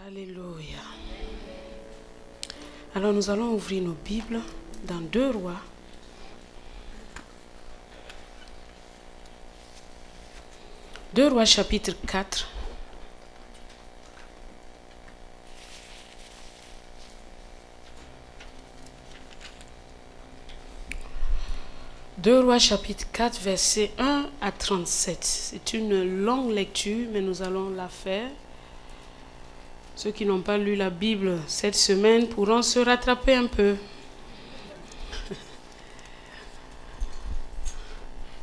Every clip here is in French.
Alléluia. Alors nous allons ouvrir nos Bibles dans 2 Rois. 2 Rois chapitre 4. Deux Rois chapitre 4 versets 1 à 37. C'est une longue lecture, mais nous allons la faire. Ceux qui n'ont pas lu la Bible cette semaine pourront se rattraper un peu.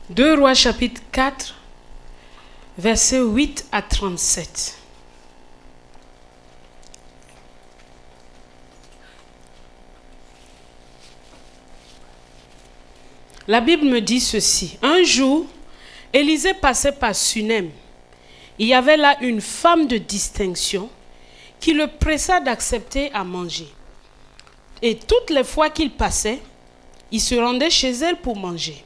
2 Rois chapitre 4 versets 8 à 37. La Bible me dit ceci. Un jour, Élisée passait par Sunem. Il y avait là une femme de distinction qui le pressa d'accepter à manger. Et toutes les fois qu'il passait, il se rendait chez elle pour manger.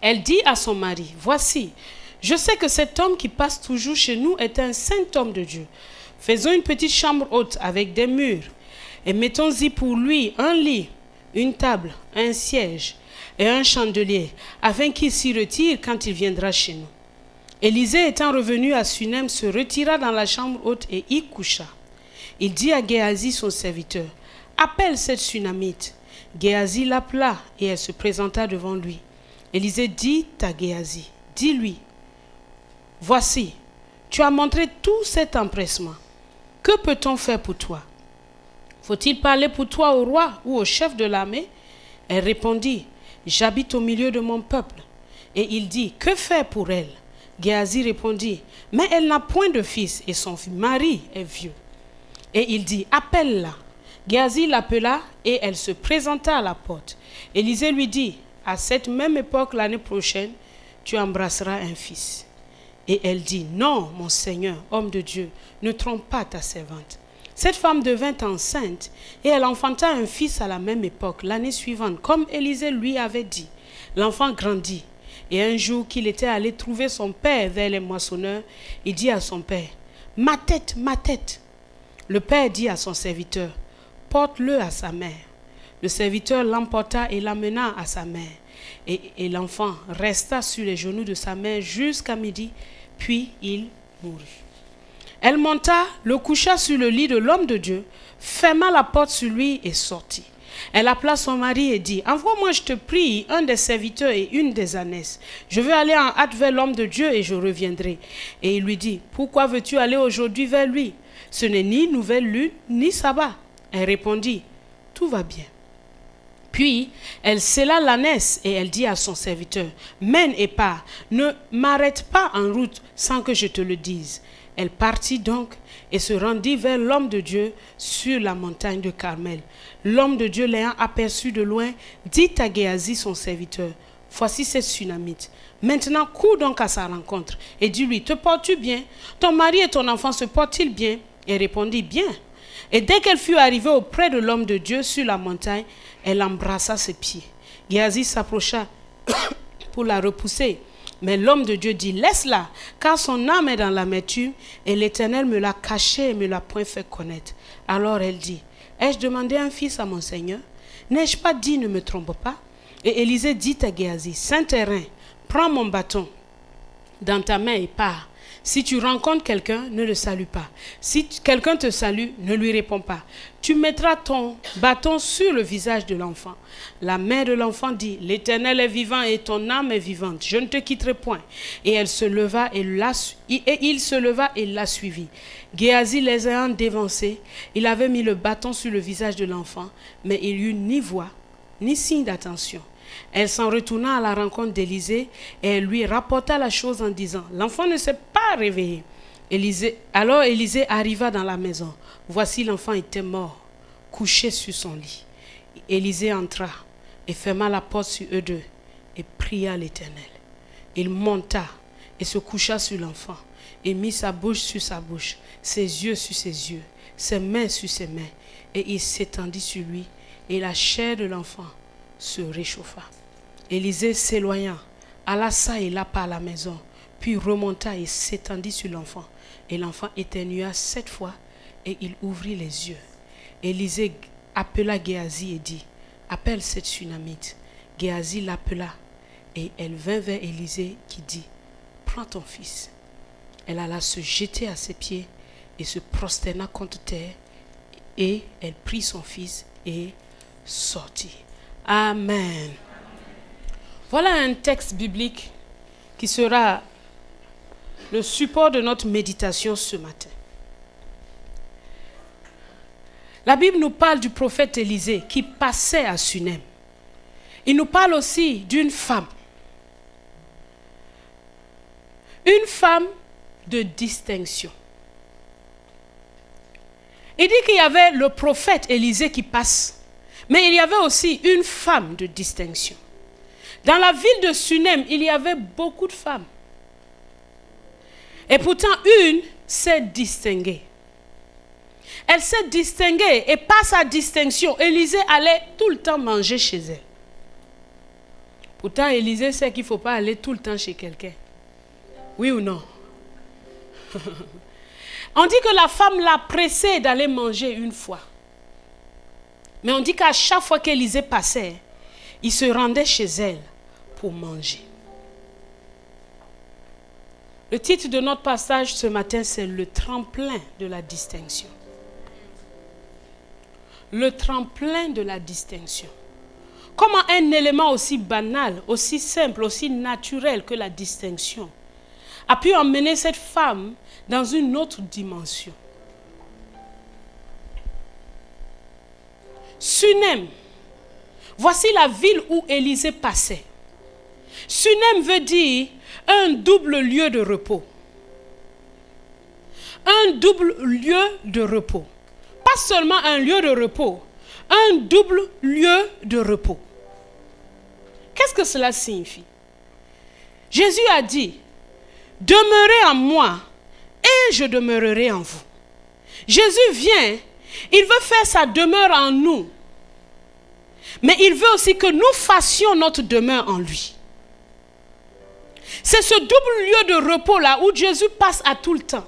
Elle dit à son mari, « Voici, je sais que cet homme qui passe toujours chez nous est un saint homme de Dieu. Faisons une petite chambre haute avec des murs et mettons-y pour lui un lit, une table, un siège et un chandelier, afin qu'il s'y retire quand il viendra chez nous. » Élisée étant revenu à Sunem, se retira dans la chambre haute et y coucha. Il dit à Géhazi son serviteur, « Appelle cette Sunamite. » Géhazi l'appela et elle se présenta devant lui. Élisée dit à Géhazi, « Dis-lui, voici, tu as montré tout cet empressement. Que peut-on faire pour toi? Faut-il parler pour toi au roi ou au chef de l'armée? » Elle répondit, « J'habite au milieu de mon peuple. » Et il dit, « Que faire pour elle? » Géhazi répondit, « Mais elle n'a point de fils et son mari est vieux. » Et il dit, « Appelle-la. » Géhazi l'appela et elle se présenta à la porte. Élisée lui dit, « À cette même époque l'année prochaine, tu embrasseras un fils. » Et elle dit, « Non, mon Seigneur, homme de Dieu, ne trompe pas ta servante. » Cette femme devint enceinte et elle enfanta un fils à la même époque, l'année suivante, comme Élisée lui avait dit. L'enfant grandit. Et un jour qu'il était allé trouver son père vers les moissonneurs, il dit à son père, « Ma tête, ma tête !» Le père dit à son serviteur, « Porte-le à sa mère. » Le serviteur l'emporta et l'amena à sa mère. Et l'enfant resta sur les genoux de sa mère jusqu'à midi, puis il mourut. Elle monta, le coucha sur le lit de l'homme de Dieu, ferma la porte sur lui et sortit. Elle appela son mari et dit, « Envoie-moi, je te prie, un des serviteurs et une des ânesses. Je veux aller en hâte vers l'homme de Dieu et je reviendrai. » Et il lui dit, « Pourquoi veux-tu aller aujourd'hui vers lui? Ce n'est ni nouvelle lune, ni sabbat. » Elle répondit, « Tout va bien. » Puis elle scella l'ânesse et elle dit à son serviteur, « Mène et pars, ne m'arrête pas en route sans que je te le dise. » Elle partit donc et se rendit vers l'homme de Dieu sur la montagne de Carmel. L'homme de Dieu l'ayant aperçu de loin, dit à Géhazi son serviteur, « Voici cette Sunamite. Maintenant cours donc à sa rencontre et dis-lui, te portes-tu bien? Ton mari et ton enfant se portent-ils bien? » Elle répondit, « Bien. » Et dès qu'elle fut arrivée auprès de l'homme de Dieu sur la montagne, elle embrassa ses pieds. Géhazi s'approcha pour la repousser. Mais l'homme de Dieu dit, « Laisse-la, car son âme est dans l'amertume, et l'Éternel me l'a cachée et me l'a point fait connaître. » Alors elle dit, « Ai-je demandé un fils à mon Seigneur? N'ai-je pas dit, ne me trompe pas? » Et Élisée dit à Géhazi, « Saint-Terrain, prends mon bâton dans ta main et pars. Si tu rencontres quelqu'un, ne le salue pas. Si quelqu'un te salue, ne lui réponds pas. Tu mettras ton bâton sur le visage de l'enfant. » La mère de l'enfant dit, « L'Éternel est vivant et ton âme est vivante. Je ne te quitterai point. » Et elle se leva et il se leva et la suivit. Géhazi les ayant dévancés, il avait mis le bâton sur le visage de l'enfant, mais il n'y eut ni voix, ni signe d'attention. Elle s'en retourna à la rencontre d'Élisée et elle lui rapporta la chose en disant, « L'enfant ne s'est pas réveillé. » Alors Élisée arriva dans la maison. Voici l'enfant était mort, couché sur son lit. Élisée entra et ferma la porte sur eux deux et pria l'Éternel. Il monta et se coucha sur l'enfant et mit sa bouche sur sa bouche, ses yeux sur ses yeux, ses mains sur ses mains, et il s'étendit sur lui et la chair de l'enfant se réchauffa. Élisée s'éloigna, alla ça et là par la maison, puis remonta et s'étendit sur l'enfant. Et l'enfant éternua 7 fois, Et il ouvrit les yeux. Élisée appela Géasi et dit, appelle cette Sunamite. Géasi l'appela et elle vint vers Élisée qui dit, prends ton fils. Elle alla se jeter à ses pieds et se prosterna contre terre et elle prit son fils et sortit. Amen. Voilà un texte biblique qui sera le support de notre méditation ce matin. La Bible nous parle du prophète Élisée qui passait à Sunem. Il nous parle aussi d'une femme. Une femme de distinction. Il dit qu'il y avait le prophète Élisée qui passe, mais il y avait aussi une femme de distinction. Dans la ville de Sunem, il y avait beaucoup de femmes. Et pourtant, une s'est distinguée. Elle s'est distinguée et par sa distinction, Élisée allait tout le temps manger chez elle. Pourtant, Élisée sait qu'il ne faut pas aller tout le temps chez quelqu'un. Oui ou non? On dit que la femme l'a pressée d'aller manger une fois. Mais on dit qu'à chaque fois qu'Élisée passait, il se rendait chez elle pour manger. Le titre de notre passage ce matin, c'est le tremplin de la distinction. Le tremplin de la distinction. Comment un élément aussi banal, aussi simple, aussi naturel que la distinction a pu emmener cette femme dans une autre dimension. Sunem, voici la ville où Élisée passait. Sunem veut dire un double lieu de repos. Un double lieu de repos. Pas seulement un lieu de repos, un double lieu de repos. Qu'est-ce que cela signifie? Jésus a dit, demeurez en moi et je demeurerai en vous. Jésus vient, il veut faire sa demeure en nous. Mais il veut aussi que nous fassions notre demeure en lui. C'est ce double lieu de repos là où Jésus passe tout le temps.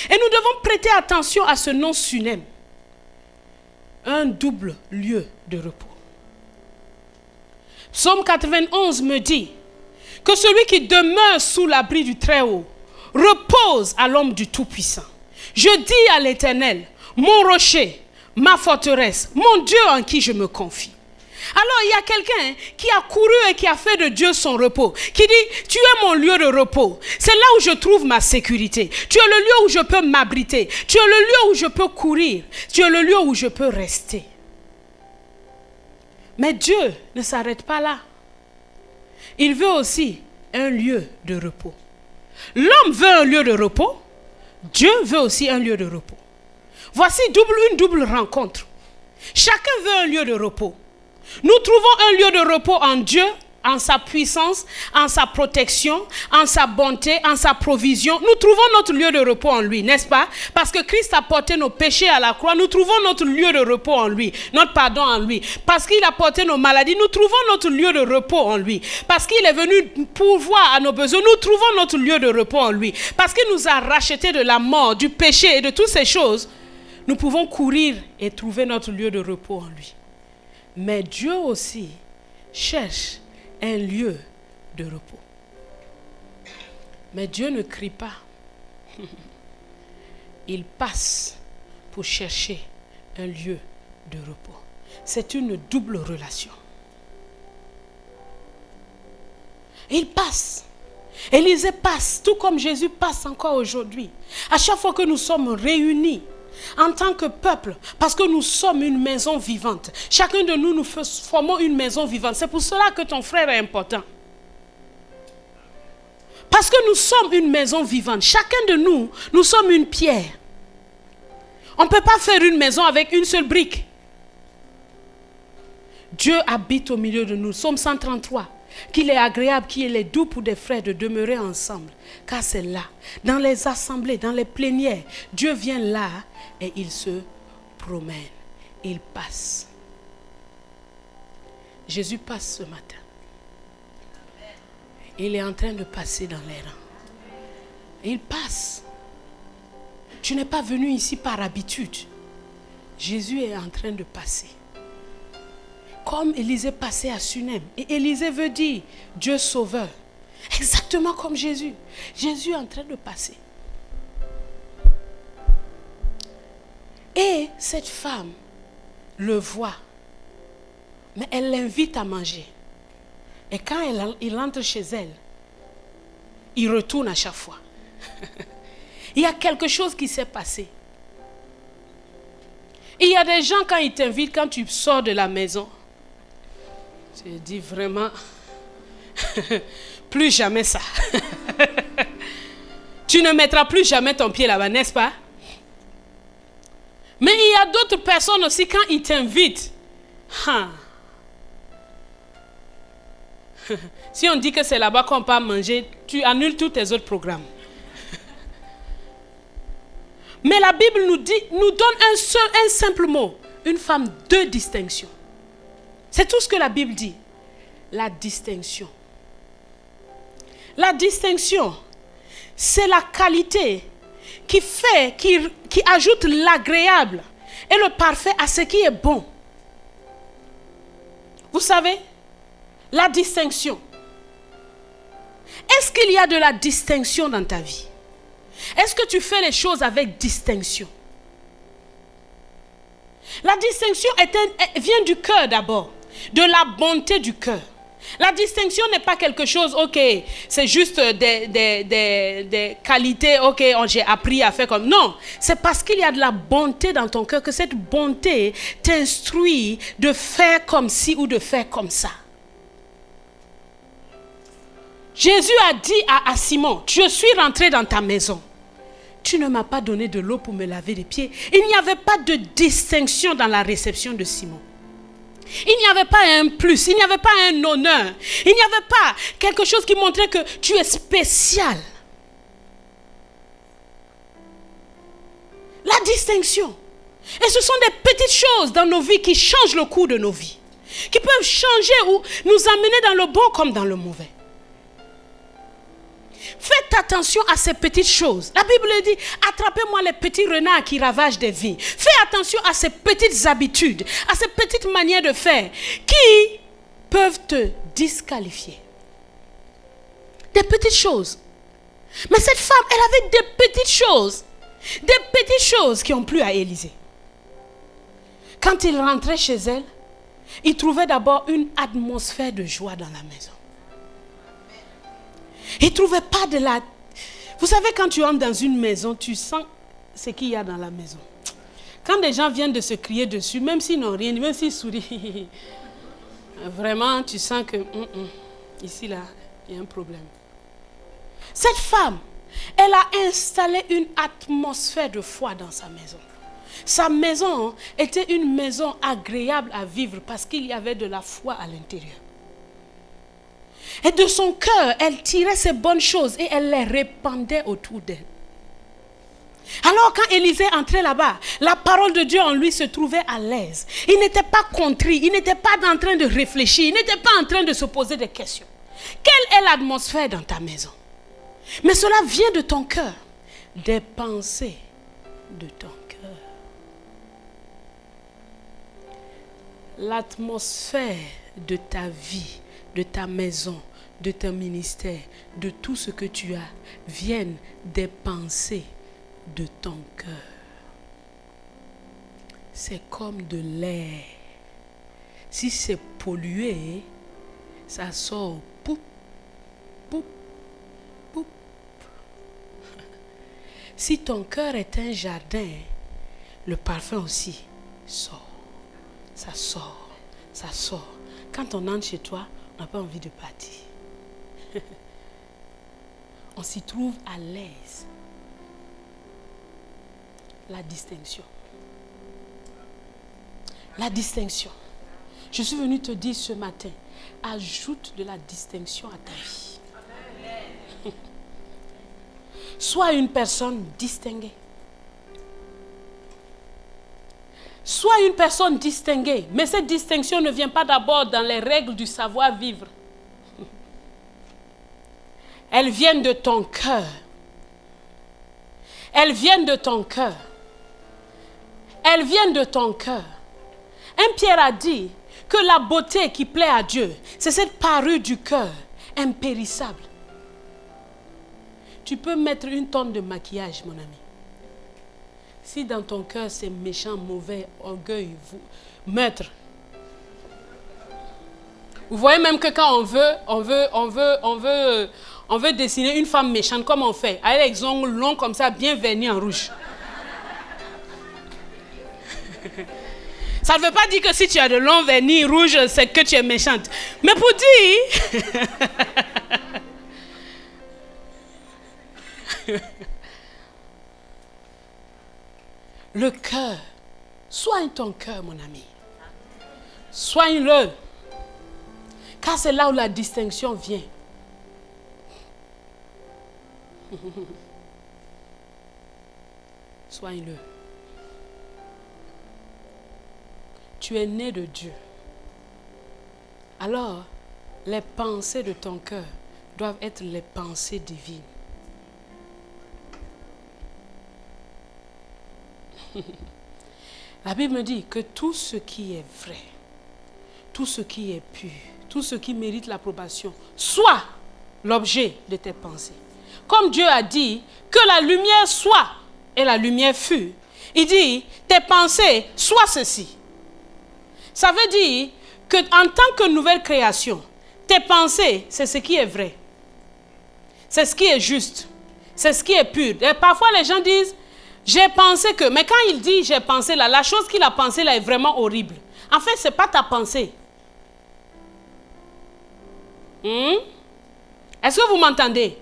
Et nous devons prêter attention à ce nom Sunem. Un double lieu de repos. Psaume 91 me dit que celui qui demeure sous l'abri du Très-Haut repose à l'ombre du Tout-Puissant. Je dis à l'Éternel, mon rocher, ma forteresse, mon Dieu en qui je me confie. Alors il y a quelqu'un qui a couru et qui a fait de Dieu son repos, qui dit, tu es mon lieu de repos, c'est là où je trouve ma sécurité, tu es le lieu où je peux m'abriter, tu es le lieu où je peux courir, tu es le lieu où je peux rester. Mais Dieu ne s'arrête pas là. Il veut aussi un lieu de repos. L'homme veut un lieu de repos, Dieu veut aussi un lieu de repos. Voici une double rencontre. Chacun veut un lieu de repos. Nous trouvons un lieu de repos en Dieu, en sa puissance, en sa protection, en sa bonté, en sa provision. Nous trouvons notre lieu de repos en lui, n'est-ce pas? Parce que Christ a porté nos péchés à la croix, nous trouvons notre lieu de repos en lui, notre pardon en lui. Parce qu'il a porté nos maladies, nous trouvons notre lieu de repos en lui. Parce qu'il est venu pourvoir à nos besoins, nous trouvons notre lieu de repos en lui. Parce qu'il nous a rachetés de la mort, du péché et de toutes ces choses, nous pouvons courir et trouver notre lieu de repos en lui. Mais Dieu aussi cherche un lieu de repos. Mais Dieu ne crie pas. Il passe pour chercher un lieu de repos. C'est une double relation. Il passe. Élisée passe, tout comme Jésus passe encore aujourd'hui. À chaque fois que nous sommes réunis en tant que peuple, parce que nous sommes une maison vivante. Chacun de nous, nous formons une maison vivante. C'est pour cela que ton frère est important. Parce que nous sommes une maison vivante. Chacun de nous, nous sommes une pierre. On ne peut pas faire une maison avec une seule brique. Dieu habite au milieu de nous. Psaume 133. Qu'il est agréable, qu'il est doux pour des frères de demeurer ensemble. Car c'est là, dans les assemblées, dans les plénières, Dieu vient là et il se promène. Il passe. Jésus passe ce matin. Il est en train de passer dans les rangs. Il passe. Tu n'es pas venu ici par habitude. Jésus est en train de passer. Comme Élisée passait à Sunem. Et Élisée veut dire Dieu sauveur. Exactement comme Jésus. Jésus est en train de passer. Et cette femme le voit. Mais elle l'invite à manger. Et quand il entre chez elle, il retourne à chaque fois. Il y a quelque chose qui s'est passé. Il y a des gens, quand ils t'invitent, quand tu sors de la maison, tu dis vraiment, plus jamais ça. Tu ne mettras plus jamais ton pied là-bas, n'est-ce pas? Mais il y a d'autres personnes aussi, quand ils t'invitent, si on dit que c'est là-bas qu'on peut manger, tu annules tous tes autres programmes. Mais la Bible nous donne un simple mot. Une femme de distinction. C'est tout ce que la Bible dit. La distinction. La distinction, c'est la qualité qui ajoute l'agréable et le parfait à ce qui est bon. Vous savez, la distinction. Est-ce qu'il y a de la distinction dans ta vie? Est-ce que tu fais les choses avec distinction? La distinction vient du cœur d'abord, de la bonté du cœur. La distinction n'est pas quelque chose, ok, c'est juste des qualités, ok, j'ai appris à faire comme... Non, c'est parce qu'il y a de la bonté dans ton cœur que cette bonté t'instruit de faire comme ci ou de faire comme ça. Jésus a dit à Simon, je suis rentré dans ta maison. Tu ne m'as pas donné de l'eau pour me laver les pieds. Il n'y avait pas de distinction dans la réception de Simon. Il n'y avait pas un plus, il n'y avait pas un honneur. Il n'y avait pas quelque chose qui montrait que tu es spécial. La distinction. Et ce sont des petites choses dans nos vies qui changent le cours de nos vies. Qui peuvent changer ou nous amener dans le bon comme dans le mauvais. Faites attention à ces petites choses. La Bible dit, attrapez-moi les petits renards qui ravagent des vies. Fais attention à ces petites habitudes, à ces petites manières de faire qui peuvent te disqualifier. Des petites choses. Mais cette femme, elle avait des petites choses qui ont plu à Élisée. Quand il rentrait chez elle, il trouvait d'abord une atmosphère de joie dans la maison. Il ne trouvait pas de la... Vous savez, quand tu entres dans une maison, tu sens ce qu'il y a dans la maison. Quand des gens viennent de se crier dessus, même s'ils n'ont rien, même s'ils sourient, vraiment, tu sens que ici, là, il y a un problème. Cette femme, elle a installé une atmosphère de foi dans sa maison. Sa maison était une maison agréable à vivre parce qu'il y avait de la foi à l'intérieur. Et de son cœur, elle tirait ces bonnes choses et elle les répandait autour d'elle. Alors quand Élisée entrait là-bas, la parole de Dieu en lui se trouvait à l'aise. Il n'était pas contrit, il n'était pas en train de réfléchir, il n'était pas en train de se poser des questions. Quelle est l'atmosphère dans ta maison? Mais cela vient de ton cœur, des pensées de ton cœur. L'atmosphère de ta vie, de ta maison, de ton ministère, de tout ce que tu as, viennent des pensées de ton cœur. C'est comme de l'air. Si c'est pollué, ça sort poup, poup, poup. Si ton cœur est un jardin, le parfum aussi sort. Ça sort, ça sort. Quand on entre chez toi, on n'a pas envie de partir. On s'y trouve à l'aise. La distinction. La distinction. Je suis venue te dire ce matin, ajoute de la distinction à ta vie. Sois une personne distinguée. Sois une personne distinguée. Mais cette distinction ne vient pas d'abord dans les règles du savoir-vivre. Elles viennent de ton cœur. elles viennent de ton cœur. Elles viennent de ton cœur. Un Pierre a dit que la beauté qui plaît à Dieu, c'est cette parure du cœur, impérissable. Tu peux mettre 1 tonne de maquillage, mon ami. Si dans ton cœur c'est méchant, mauvais, orgueil, meurtre. Vous voyez même que quand on veut dessiner une femme méchante, comme on fait, avec les ongles longs comme ça, bien vernis en rouge. Ça ne veut pas dire que si tu as de longs vernis rouges, c'est que tu es méchante. Mais pour dire... Le cœur. Soigne ton cœur, mon ami. Soigne-le. Car c'est là où la distinction vient. Soigne-le. Tu es né de Dieu. Alors, les pensées de ton cœur doivent être les pensées divines. La Bible me dit que tout ce qui est vrai, tout ce qui est pur, tout ce qui mérite l'approbation, soit l'objet de tes pensées. Comme Dieu a dit que la lumière soit, et la lumière fut, il dit, tes pensées soient ceci. Ça veut dire qu'en tant que nouvelle création, tes pensées, c'est ce qui est vrai. C'est ce qui est juste. C'est ce qui est pur. Et parfois les gens disent, j'ai pensé que, mais quand il dit j'ai pensé là, la chose qu'il a pensée là est vraiment horrible. En fait, ce n'est pas ta pensée. Est-ce que vous m'entendez?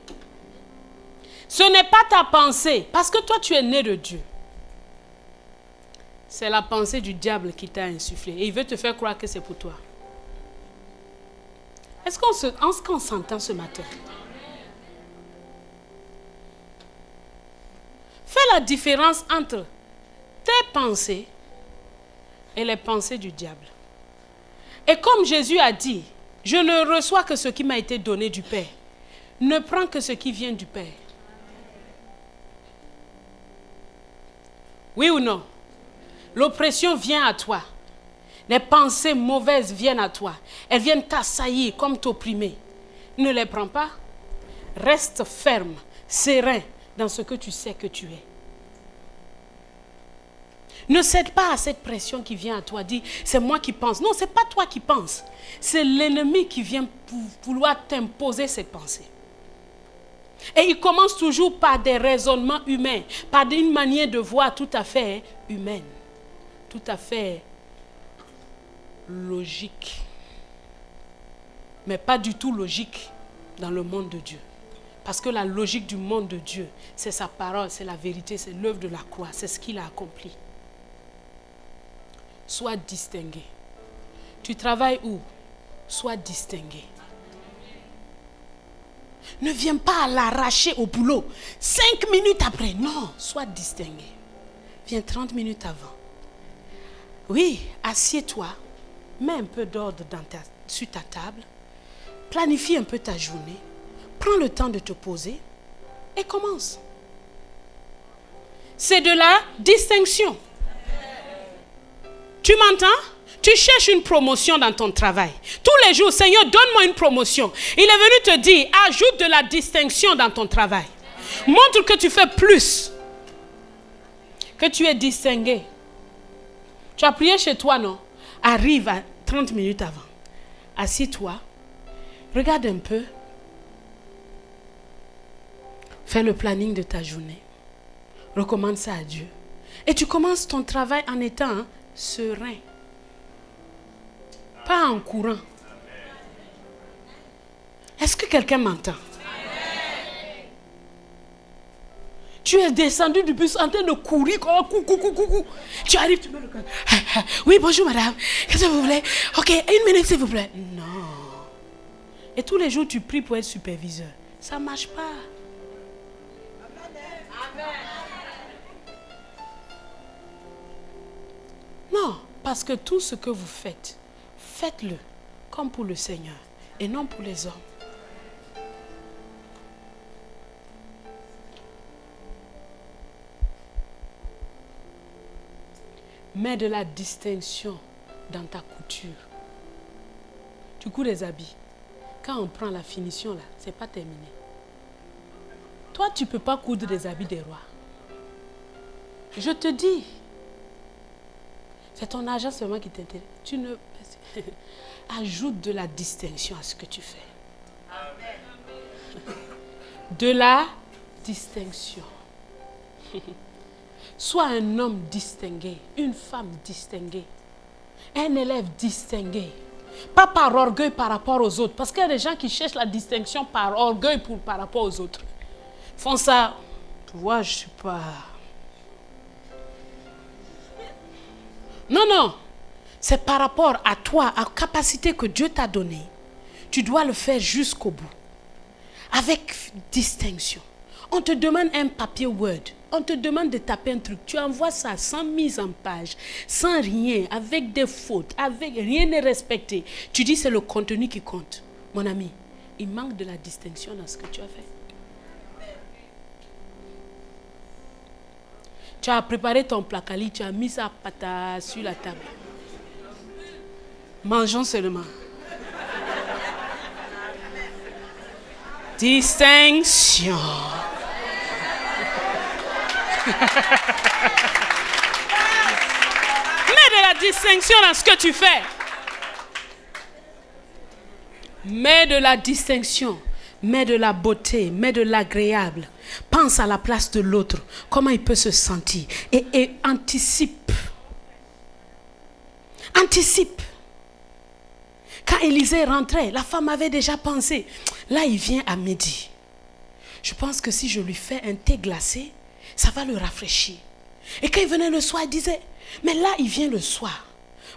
Ce n'est pas ta pensée, parce que toi tu es né de Dieu. C'est la pensée du diable qui t'a insufflé. Et il veut te faire croire que c'est pour toi. Est-ce qu'on s'entend ce matin? Fais la différence entre tes pensées et les pensées du diable. Et comme Jésus a dit, je ne reçois que ce qui m'a été donné du Père. Ne prends que ce qui vient du Père. Oui ou non? L'oppression vient à toi. Les pensées mauvaises viennent à toi. Elles viennent t'assaillir comme t'opprimer. Ne les prends pas. Reste ferme, serein dans ce que tu sais que tu es. Ne cède pas à cette pression qui vient à toi. Dis, c'est moi qui pense. Non, ce n'est pas toi qui penses. C'est l'ennemi qui vient vouloir t'imposer cette pensée. Et il commence toujours par des raisonnements humains, par une manière de voir tout à fait humaine, tout à fait logique. Mais pas du tout logique dans le monde de Dieu. Parce que la logique du monde de Dieu, c'est sa parole, c'est la vérité, c'est l'œuvre de la croix, c'est ce qu'il a accompli. Sois distingué. Tu travailles où? Sois distingué. Ne viens pas à l'arracher au boulot. 5 minutes après. Non, sois distingué. Viens 30 minutes avant. Oui, assieds-toi. Mets un peu d'ordre sur ta table. Planifie un peu ta journée. Prends le temps de te poser et commence. C'est de la distinction. Tu m'entends? Tu cherches une promotion dans ton travail. Tous les jours, Seigneur, donne-moi une promotion. Il est venu te dire, ajoute de la distinction dans ton travail. Montre que tu fais plus. Que tu es distingué. Tu as prié chez toi, non? Arrive à 30 minutes avant. Assis-toi. Regarde un peu. Fais le planning de ta journée. Recommande ça à Dieu. Et tu commences ton travail en étant serein. Pas en courant. Est-ce que quelqu'un m'entend? Tu es descendu du bus en train de courir. Coucou. Tu arrives, tu mets le cœur. Oui, bonjour madame. Qu'est-ce que vous voulez? Ok, 1 minute s'il vous plaît. Non. Et tous les jours tu pries pour être superviseur. Ça ne marche pas. Non, parce que tout ce que vous faites, faites-le comme pour le Seigneur et non pour les hommes. Mets de la distinction dans ta couture. Tu couds des habits. Quand on prend la finition là, c'est pas terminé. Toi, tu ne peux pas coudre des habits des rois. Je te dis. C'est ton argent seulement qui t'intéresse. Tu ne... Ajoute de la distinction à ce que tu fais. De la distinction. Sois un homme distingué, une femme distinguée, un élève distingué. Pas par orgueil par rapport aux autres. Parce qu'il y a des gens qui cherchent la distinction par orgueil par rapport aux autres. Ils font ça. Tu vois, je ne suis pas... Non, non. C'est par rapport à toi, à la capacité que Dieu t'a donnée. Tu dois le faire jusqu'au bout. Avec distinction. On te demande un papier Word. On te demande de taper un truc. Tu envoies ça sans mise en page, sans rien, avec des fautes, avec rien n'est respecté. Tu dis c'est le contenu qui compte. Mon ami, il manque de la distinction dans ce que tu as fait. Tu as préparé ton placali, tu as mis sa patate sur la table. Mangeons seulement. Distinction. Mets de la distinction dans ce que tu fais. Mets de la distinction. Mets de la beauté. Mets de l'agréable. Pense à la place de l'autre. Comment il peut se sentir. Et anticipe. Anticipe. Quand Élisée rentrait, la femme avait déjà pensé. Là, il vient à midi. Je pense que si je lui fais un thé glacé, ça va le rafraîchir. Et quand il venait le soir, il disait, mais là, il vient le soir.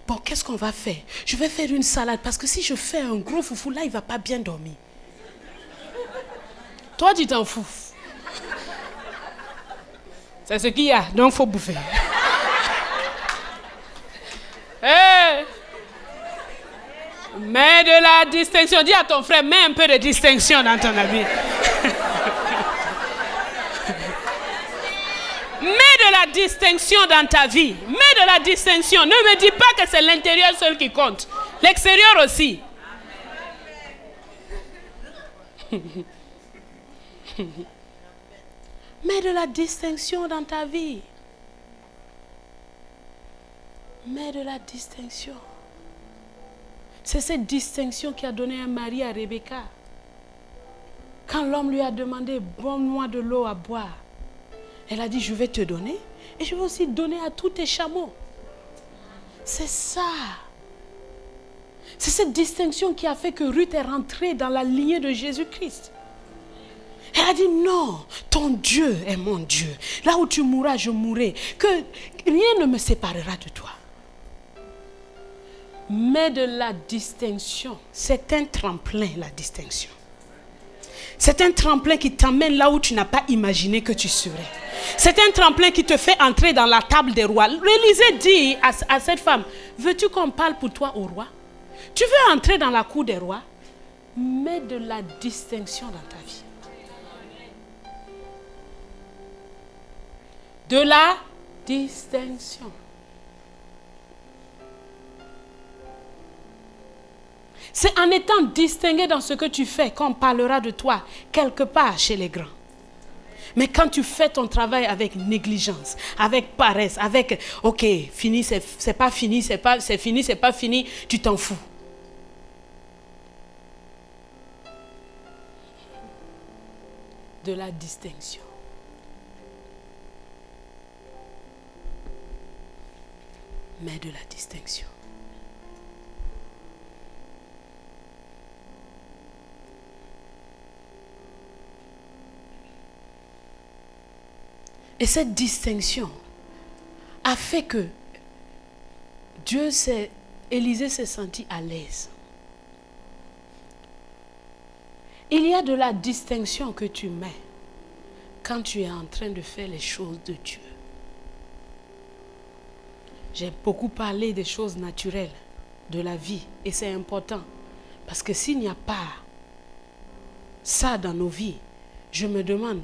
Bon, qu'est-ce qu'on va faire? Je vais faire une salade parce que si je fais un gros foufou, là, il ne va pas bien dormir. Toi, tu t'en fous. C'est ce qu'il y a, donc il faut bouffer. Hey! Mets de la distinction. Dis à ton frère, mets un peu de distinction dans ton habit. Mets de la distinction dans ta vie. Mets de la distinction. Ne me dis pas que c'est l'intérieur seul qui compte. L'extérieur aussi. Mets de la distinction dans ta vie. Mets de la distinction. C'est cette distinction qui a donné un mari à Rebecca. Quand l'homme lui a demandé, donne-moi de l'eau à boire. Elle a dit, je vais te donner et je vais aussi donner à tous tes chameaux. C'est ça. C'est cette distinction qui a fait que Ruth est rentrée dans la lignée de Jésus-Christ. Elle a dit, non, ton Dieu est mon Dieu. Là où tu mourras, je mourrai. Que rien ne me séparera de toi. Mais de la distinction, c'est un tremplin, la distinction. C'est un tremplin qui t'emmène là où tu n'as pas imaginé que tu serais. C'est un tremplin qui te fait entrer dans la table des rois. L'Élysée dit à cette femme, veux-tu qu'on parle pour toi au roi? Tu veux entrer dans la cour des rois? Mets de la distinction dans ta vie. De la distinction. C'est en étant distingué dans ce que tu fais qu'on parlera de toi quelque part chez les grands. Mais quand tu fais ton travail avec négligence, avec paresse, avec ok, fini, c'est pas fini, c'est fini, c'est pas fini, tu t'en fous. De la distinction. Mais de la distinction. Et cette distinction a fait que Élisée s'est senti à l'aise. Il y a de la distinction que tu mets quand tu es en train de faire les choses de Dieu. J'ai beaucoup parlé des choses naturelles de la vie et c'est important parce que s'il n'y a pas ça dans nos vies, je me demande,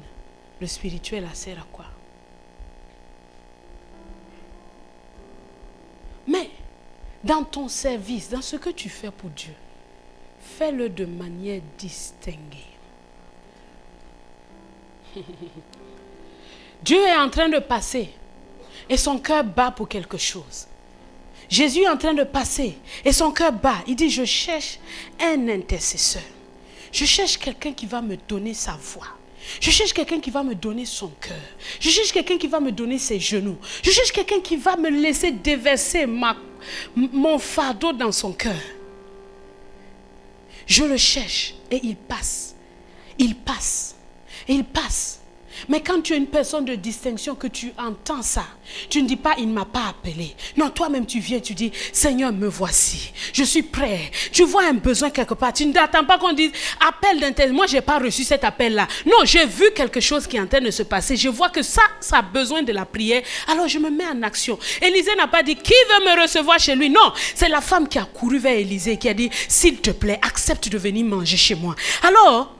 le spirituel, ça sert à quoi? dans ton service, dans ce que tu fais pour Dieu, fais-le de manière distinguée. Dieu est en train de passer et son cœur bat pour quelque chose. Jésus est en train de passer et son cœur bat. Il dit, je cherche un intercesseur. Je cherche quelqu'un qui va me donner sa voix. Je cherche quelqu'un qui va me donner son cœur. Je cherche quelqu'un qui va me donner ses genoux. Je cherche quelqu'un qui va me laisser déverser mon fardeau dans son cœur. Je le cherche et il passe. Il passe. Et il passe. Mais quand tu es une personne de distinction, que tu entends ça, tu ne dis pas, il ne m'a pas appelé. Non, toi-même tu viens, tu dis, Seigneur, me voici. Je suis prêt. Tu vois un besoin quelque part. Tu n'attends pas qu'on dise, appel d'intercession. Moi, je n'ai pas reçu cet appel-là. Non, j'ai vu quelque chose qui est en train de se passer. Je vois que ça a besoin de la prière. Alors, je me mets en action. Élisée n'a pas dit, qui veut me recevoir chez lui? Non, c'est la femme qui a couru vers Élisée et qui a dit, s'il te plaît, accepte de venir manger chez moi. Alors,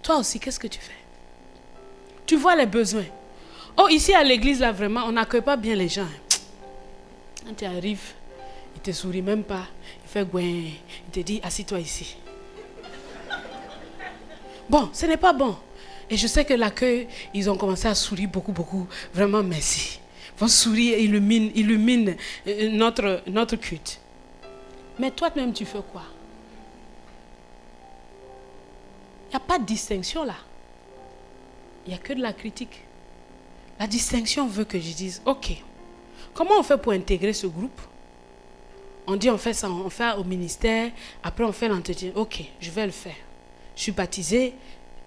toi aussi, qu'est-ce que tu fais? Tu vois les besoins. Oh, ici à l'église, là, vraiment, on n'accueille pas bien les gens. Quand tu arrives, il ne te sourit même pas. Il fait gouin. Il te dit, assis-toi ici. Bon, ce n'est pas bon. Et je sais que l'accueil, ils ont commencé à sourire beaucoup, beaucoup. Vraiment, merci. Ils vont sourire et illuminent notre culte. Mais toi-même, tu fais quoi? Il n'y a pas de distinction là. Il n'y a que de la critique. La distinction veut que je dise, ok, comment on fait pour intégrer ce groupe? On dit on fait ça, on fait au ministère, après on fait l'entretien. Ok, je vais le faire. Je suis baptisé,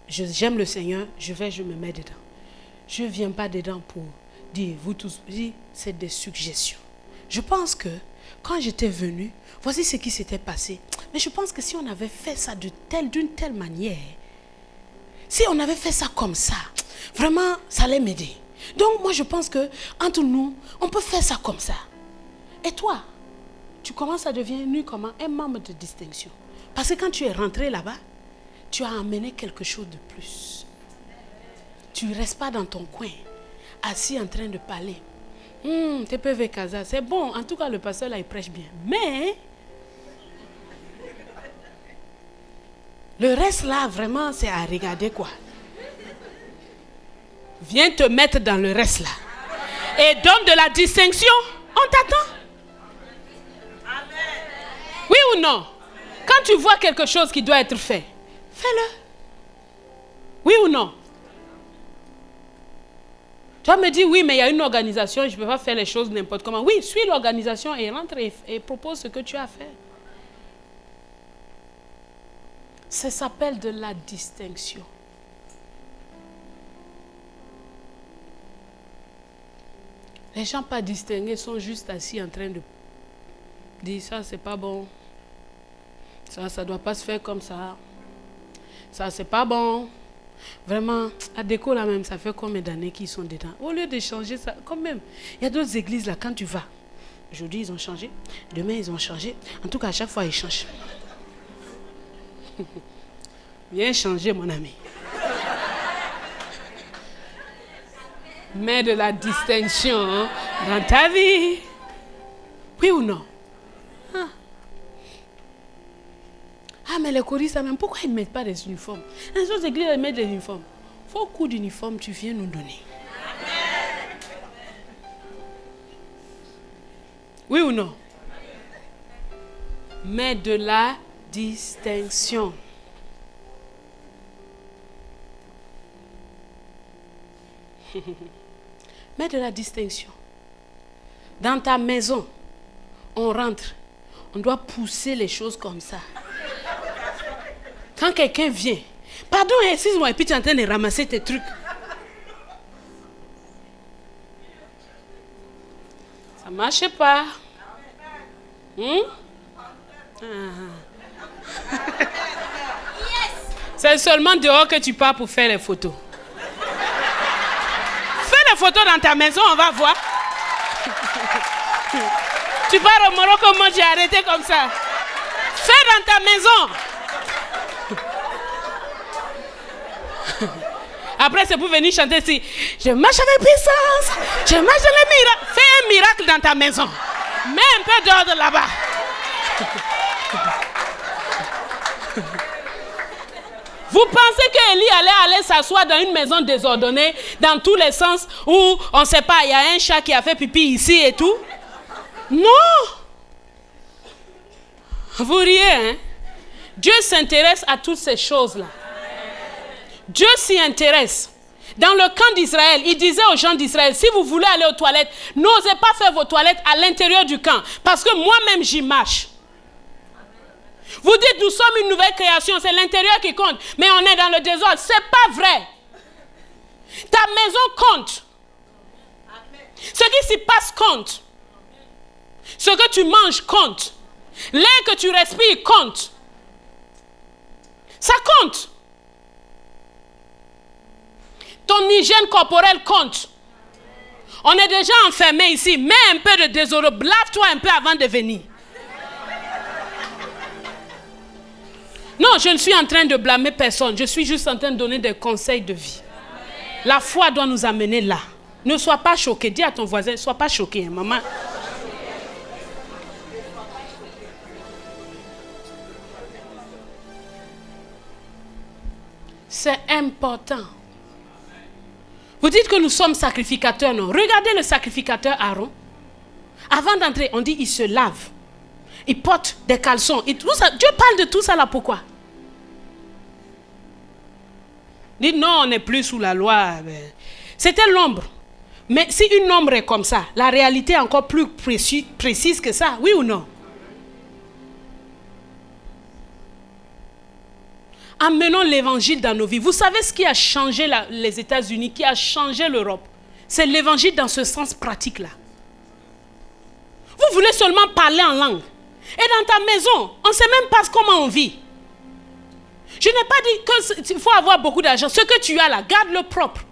j'aime le Seigneur, je me mets dedans. Je ne viens pas dedans pour dire, vous tous, c'est des suggestions. Je pense que quand j'étais venu, voici ce qui s'était passé. Mais je pense que si on avait fait ça d'une telle manière, si on avait fait ça comme ça, vraiment, ça allait m'aider. Donc, moi, je pense que entre nous, on peut faire ça comme ça. Et toi, tu commences à devenir comment? Un membre de distinction. Parce que quand tu es rentré là-bas, tu as amené quelque chose de plus. Tu ne restes pas dans ton coin, assis en train de parler. TPV Casa, c'est bon. En tout cas, le pasteur là, il prêche bien. Mais le reste là, vraiment, c'est à regarder quoi. Viens te mettre dans le reste là. Et donne de la distinction. On t'attend. Oui ou non? Quand tu vois quelque chose qui doit être fait, fais-le. Oui ou non? Tu vas me dire, oui, mais il y a une organisation, je ne peux pas faire les choses n'importe comment. Oui, suis l'organisation et rentre et propose ce que tu as à faire. Ça s'appelle de la distinction. Les gens pas distingués sont juste assis en train de dire ça c'est pas bon. Ça doit pas se faire comme ça. Ça c'est pas bon. Vraiment, à déco là même, ça fait combien d'années qu'ils sont dedans. Au lieu de changer ça, quand même, il y a d'autres églises là, quand tu vas. Aujourd'hui ils ont changé, demain ils ont changé. En tout cas à chaque fois ils changent. Viens changer mon ami. Mets de la distinction dans ta vie. Oui ou non? Ah, mais les choristes, même, pourquoi ils ne mettent pas des uniformes? Les autres églises, ils mettent des uniformes. Il faut coup d'uniforme, tu viens nous donner. Oui ou non? Mets de la distinction. Mets de la distinction. Dans ta maison, on rentre, on doit pousser les choses comme ça. Quand quelqu'un vient, pardon, excuse-moi, et puis tu es en train de ramasser tes trucs. Ça ne marche pas. C'est seulement dehors que tu pars pour faire les photos. Fais les photos dans ta maison, on va voir. Tu pars au Maroc, moi j'ai arrêté comme ça. Fais dans ta maison. Après, c'est pour venir chanter ici. Je marche avec puissance. Je marche dans les miracles. Fais un miracle dans ta maison. Mets un peu d'ordre là-bas. Vous pensez qu'Élie allait aller s'asseoir dans une maison désordonnée, dans tous les sens, où on ne sait pas, il y a un chat qui a fait pipi ici et tout? Non. Vous riez, hein? Dieu s'intéresse à toutes ces choses-là. Dieu s'y intéresse. Dans le camp d'Israël, il disait aux gens d'Israël, si vous voulez aller aux toilettes, n'osez pas faire vos toilettes à l'intérieur du camp, parce que moi-même j'y marche. Vous dites, nous sommes une nouvelle création, c'est l'intérieur qui compte, mais on est dans le désordre. Ce n'est pas vrai. Ta maison compte. Ce qui s'y passe compte. Ce que tu manges compte. L'air que tu respires compte. Ça compte. Ton hygiène corporelle compte. On est déjà enfermé ici. Mets un peu de désordre. Lave-toi un peu avant de venir. Non, je ne suis en train de blâmer personne. Je suis juste en train de donner des conseils de vie. La foi doit nous amener là. Ne sois pas choqué. Dis à ton voisin, ne sois pas choqué, hein, maman. C'est important. Vous dites que nous sommes sacrificateurs, non? Regardez le sacrificateur Aaron. Avant d'entrer, on dit il se lave. Il porte des caleçons. Et tout ça, Dieu parle de tout ça là, pourquoi? Il dit non, on n'est plus sous la loi. C'était l'ombre. Mais si une ombre est comme ça, la réalité est encore plus précise que ça, oui ou non? Amenons l'évangile dans nos vies. Vous savez ce qui a changé les États-Unis, qui a changé l'Europe? C'est l'évangile dans ce sens pratique-là. Vous voulez seulement parler en langue. Et dans ta maison, on ne sait même pas comment on vit. Je n'ai pas dit qu'il faut avoir beaucoup d'argent. Ce que tu as là, garde-le propre.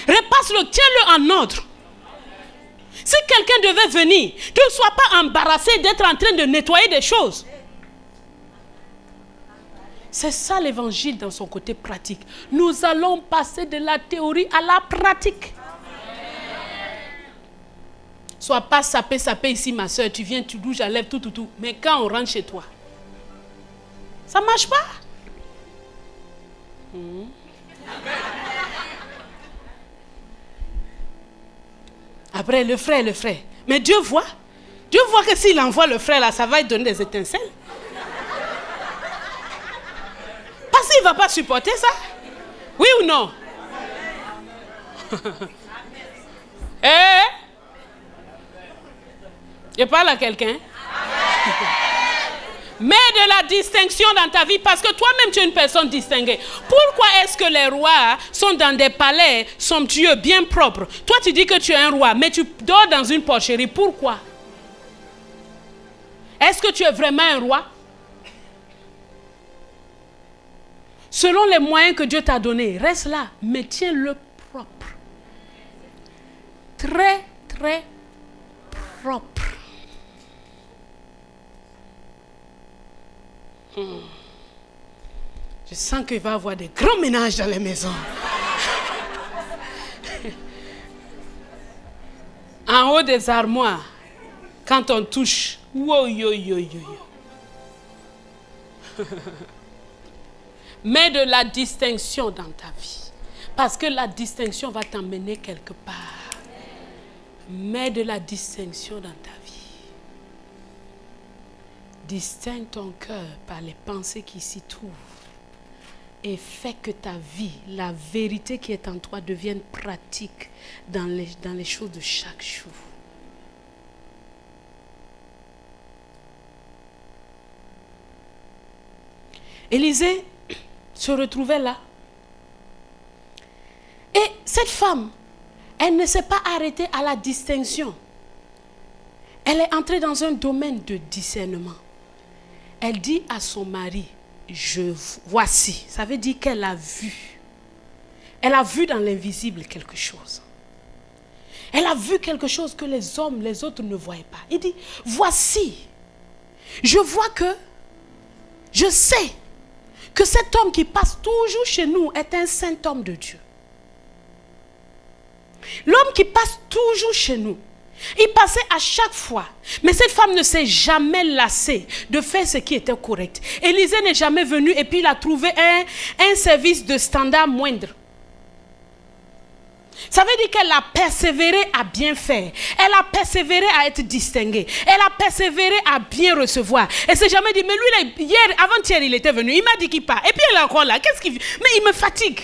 Repasse-le, tiens-le en ordre. Si quelqu'un devait venir, ne sois pas embarrassé d'être en train de nettoyer des choses. C'est ça l'évangile dans son côté pratique. Nous allons passer de la théorie à la pratique. Sois pas sapé ici, ma soeur. Tu viens, tu bouges à lèvres, tout. Mais quand on rentre chez toi, ça ne marche pas. Après, le frère. Mais Dieu voit. Dieu voit que s'il envoie le frère là, ça va lui donner des étincelles. Parce qu'il ne va pas supporter ça. Oui ou non? Je parle à quelqu'un. Mets de la distinction dans ta vie parce que toi-même tu es une personne distinguée. Pourquoi est-ce que les rois sont dans des palais somptueux, bien propres? Toi tu dis que tu es un roi, mais tu dors dans une porcherie. Pourquoi? Est-ce que tu es vraiment un roi? Selon les moyens que Dieu t'a donnés, reste là, mais tiens-le propre. Très, très propre. Je sens qu'il va y avoir des grands ménages dans les maisons. En haut des armoires, quand on touche, wow, yo. Mets de la distinction dans ta vie. Parce que la distinction va t'emmener quelque part. Mets de la distinction dans ta vie. Distingue ton cœur par les pensées qui s'y trouvent. Et fais que ta vie, la vérité qui est en toi, devienne pratique dans les choses de chaque jour. Élisée se retrouvait là. Et cette femme, elle ne s'est pas arrêtée à la distinction. Elle est entrée dans un domaine de discernement. Elle dit à son mari, voici. Ça veut dire qu'elle a vu. Elle a vu dans l'invisible quelque chose. Elle a vu quelque chose que les hommes, les autres ne voyaient pas. Il dit, voici. Je vois que, je sais que cet homme qui passe toujours chez nous est un saint homme de Dieu. L'homme qui passe toujours chez nous, Il passait à chaque fois. Mais cette femme ne s'est jamais lassée de faire ce qui était correct. Élisée n'est jamais venu et puis il a trouvé un service de standard moindre. Ça veut dire qu'elle a persévéré à bien faire. Elle a persévéré à être distinguée. Elle a persévéré à bien recevoir. Elle s'est jamais dit, mais lui, hier, avant-hier, il était venu. Il m'a dit qu'il part. Et puis elle est encore là. Qu'est-ce qu'il fait? Mais il me fatigue.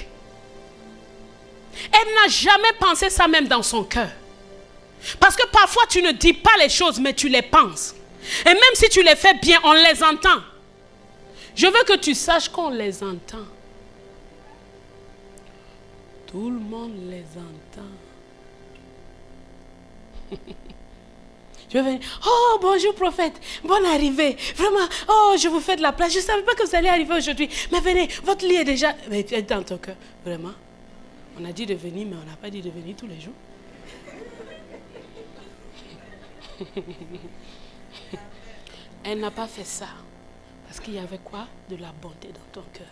Elle n'a jamais pensé ça même dans son cœur. Parce que parfois, tu ne dis pas les choses, mais tu les penses. Et même si tu les fais bien, on les entend. Je veux que tu saches qu'on les entend. Tout le monde les entend. Je vais venir. Oh, bonjour prophète. Bonne arrivée. Vraiment. Oh, je vous fais de la place. Je ne savais pas que vous allez arriver aujourd'hui. Mais venez, votre lit est déjà... Mais tu es dans ton cœur. Vraiment. On a dit de venir, mais on n'a pas dit de venir tous les jours. Elle n'a pas fait ça. Parce qu'il y avait quoi? De la bonté dans ton cœur.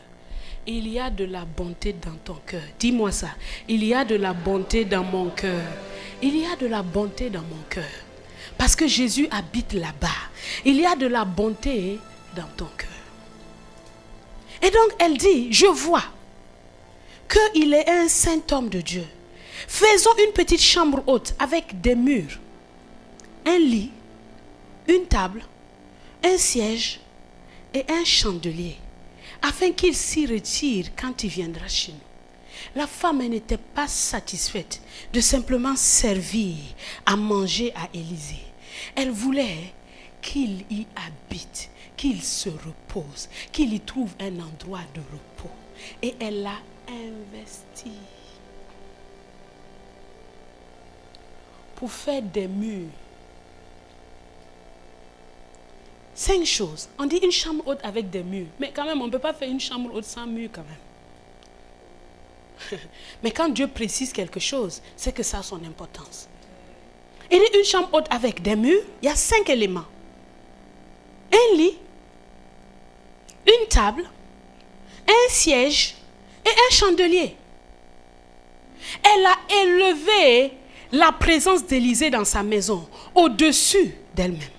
Il y a de la bonté dans ton cœur. Dis-moi ça. Il y a de la bonté dans mon cœur. Il y a de la bonté dans mon cœur. Parce que Jésus habite là-bas. Il y a de la bonté dans ton cœur. Et donc elle dit, je vois qu'il est un saint homme de Dieu. Faisons une petite chambre haute avec des murs, un lit, une table, un siège et un chandelier, afin qu'il s'y retire quand il viendra chez nous. La femme n'était pas satisfaite de simplement servir à manger à Élisée. Elle voulait qu'il y habite, qu'il se repose, qu'il y trouve un endroit de repos. Et elle l'a investi pour faire des murs. 5 choses. On dit une chambre haute avec des murs. Mais quand même, on ne peut pas faire une chambre haute sans murs quand même. Mais quand Dieu précise quelque chose, c'est que ça a son importance. Il dit une chambre haute avec des murs, il y a 5 éléments. Un lit, une table, un siège et un chandelier. Elle a élevé la présence d'Élisée dans sa maison au-dessus d'elle-même.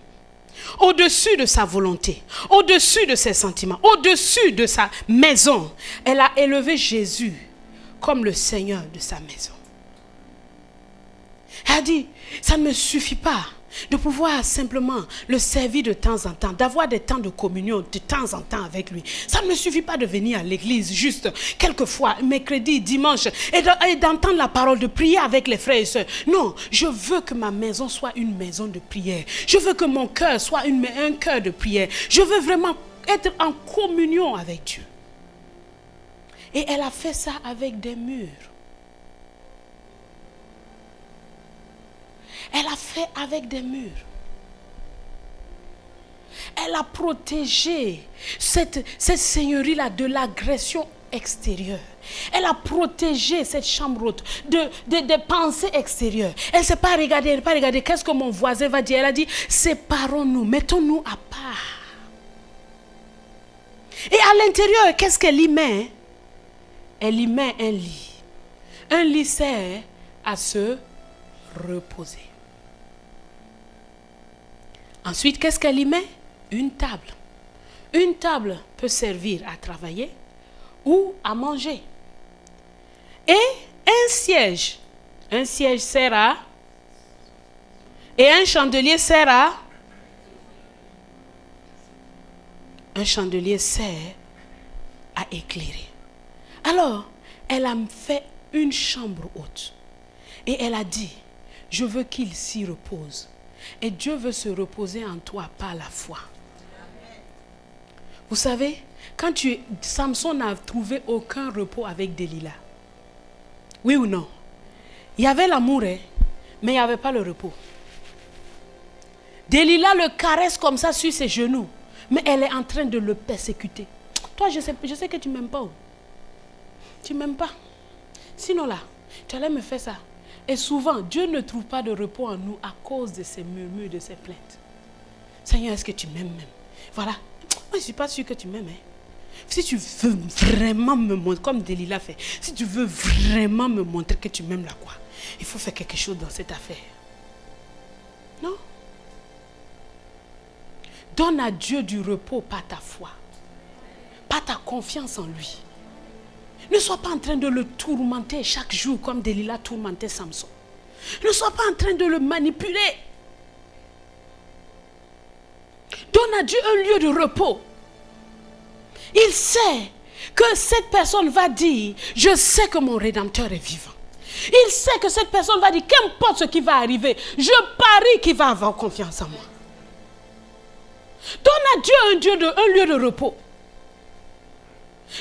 Au-dessus de sa volonté, au-dessus de ses sentiments, au-dessus de sa maison. Elle a élevé Jésus comme le Seigneur de sa maison. Elle a dit, ça ne me suffit pas de pouvoir simplement le servir de temps en temps, d'avoir des temps de communion de temps en temps avec lui. Ça ne me suffit pas de venir à l'église juste quelques fois, mercredi, dimanche, et d'entendre la parole, de prier avec les frères et sœurs. Non, je veux que ma maison soit une maison de prière. Je veux que mon cœur soit un cœur de prière. Je veux vraiment être en communion avec Dieu. Et elle a fait ça avec des murs. Elle a fait avec des murs. Elle a protégé cette seigneurie-là de l'agression extérieure. Elle a protégé cette chambre haute des pensées extérieures. Elle ne s'est pas regardée, qu'est-ce que mon voisin va dire. Elle a dit, séparons-nous, mettons-nous à part. Et à l'intérieur, qu'est-ce qu'elle y met? Elle y met un lit. Un lit sert à se reposer. Ensuite, qu'est-ce qu'elle y met? Une table. Une table peut servir à travailler ou à manger. Et un siège. Un siège sert à... Et un chandelier sert à... Un chandelier sert à éclairer. Alors, elle a fait une chambre haute. Et elle a dit, je veux qu'il s'y repose. Et Dieu veut se reposer en toi par la foi. Vous savez, Samson n'a trouvé aucun repos avec Delilah. Oui ou non? Il y avait l'amour, mais il n'y avait pas le repos. Delilah le caresse comme ça sur ses genoux, mais elle est en train de le persécuter. Toi, je sais que tu ne m'aimes pas. Tu ne m'aimes pas. Sinon là, tu allais me faire ça. Et souvent, Dieu ne trouve pas de repos en nous à cause de ces murmures, de ces plaintes. Seigneur, est-ce que tu m'aimes même? Voilà. Moi, je ne suis pas sûre que tu m'aimes. Si tu veux vraiment me montrer, comme Delilah fait, si tu veux vraiment me montrer que tu m'aimes là, quoi, il faut faire quelque chose dans cette affaire. Non. Donne à Dieu du repos par ta foi, par ta confiance en lui. Ne sois pas en train de le tourmenter chaque jour comme Delilah tourmentait Samson. Ne sois pas en train de le manipuler. Donne à Dieu un lieu de repos. Il sait que cette personne va dire, je sais que mon Rédempteur est vivant. Il sait que cette personne va dire, qu'importe ce qui va arriver, je parie qu'il va avoir confiance en moi. Donne à Dieu un lieu de repos.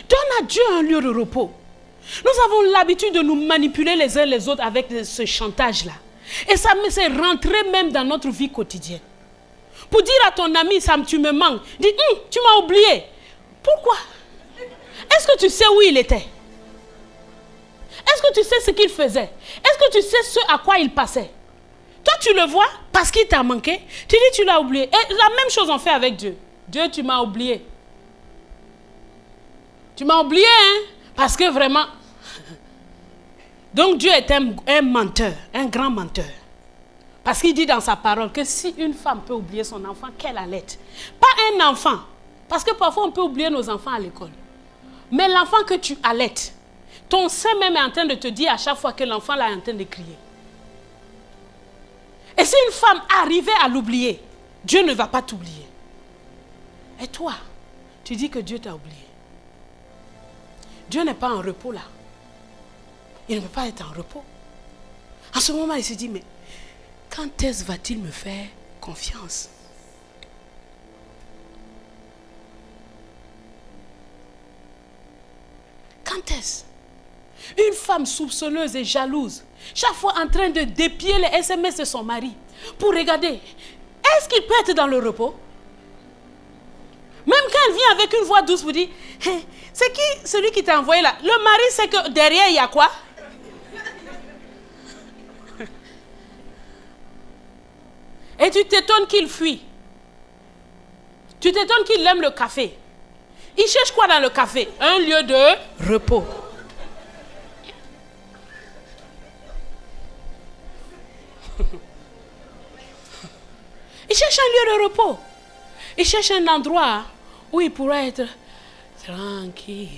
Donne à Dieu un lieu de repos. Nous avons l'habitude de nous manipuler les uns les autres avec ce chantage-là. Et ça s'est rentré même dans notre vie quotidienne. Pour dire à ton ami, Sam, tu me manques. Dis, tu m'as oublié. Pourquoi? Est-ce que tu sais où il était? Est-ce que tu sais ce qu'il faisait? Est-ce que tu sais ce à quoi il passait? Toi, tu le vois parce qu'il t'a manqué. Tu dis, tu l'as oublié. Et la même chose on fait avec Dieu. Dieu, tu m'as oublié. Tu m'as oublié, hein? Parce que vraiment... Donc Dieu est un menteur, un grand menteur. Parce qu'il dit dans sa parole que si une femme peut oublier son enfant, qu'elle allaite. Pas un enfant. Parce que parfois on peut oublier nos enfants à l'école. Mais l'enfant que tu allaites, ton sein même est en train de te dire à chaque fois que l'enfant là est en train de crier. Et si une femme arrivait à l'oublier, Dieu ne va pas t'oublier. Et toi, tu dis que Dieu t'a oublié. Dieu n'est pas en repos là. Il ne peut pas être en repos. En ce moment, il se dit, mais quand est-ce va-t-il me faire confiance? Quand est-ce? Une femme soupçonneuse et jalouse, chaque fois en train de dépier les SMS de son mari pour regarder, est-ce qu'il peut être dans le repos? Même quand elle vient avec une voix douce pour dire, hey, c'est qui celui qui t'a envoyé là? Le mari sait que derrière il y a quoi? Et tu t'étonnes qu'il fuit. Tu t'étonnes qu'il aime le café. Il cherche quoi dans le café? Un lieu de repos. Il cherche un lieu de repos. Il cherche un endroit où il pourra être tranquille.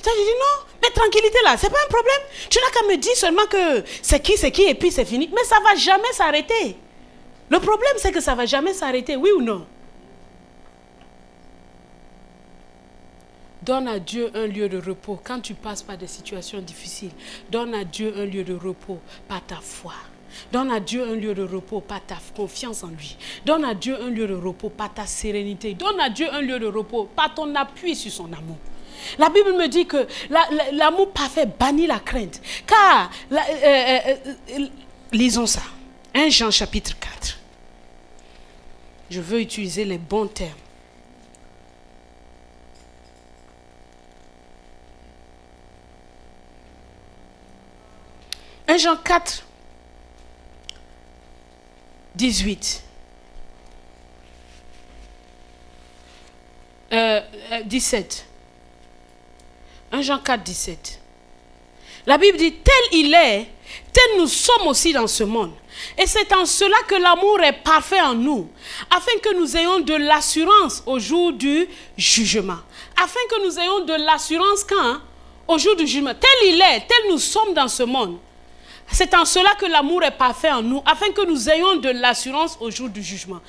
Tu as dit non, mais tranquillité là, c'est pas un problème. Tu n'as qu'à me dire seulement que c'est qui, et puis c'est fini. Mais ça ne va jamais s'arrêter. Le problème, c'est que ça ne va jamais s'arrêter, oui ou non? Donne à Dieu un lieu de repos quand tu passes par des situations difficiles. Donne à Dieu un lieu de repos par ta foi. Donne à Dieu un lieu de repos par ta confiance en lui. Donne à Dieu un lieu de repos par ta sérénité. Donne à Dieu un lieu de repos par ton appui sur son amour. La Bible me dit que l'amour parfait bannit la crainte. Car, lisons ça. 1 Jean chapitre 4. Je veux utiliser les bons termes. 1 Jean 4, 18. 17. 1 Jean 4, 17. La Bible dit, tel il est, tel nous sommes aussi dans ce monde. Et c'est en cela que l'amour est parfait en nous, afin que nous ayons de l'assurance au jour du jugement. Afin que nous ayons de l'assurance quand? Au jour du jugement. Tel il est, tel nous sommes dans ce monde. C'est en cela que l'amour est parfait en nous, afin que nous ayons de l'assurance au jour du jugement.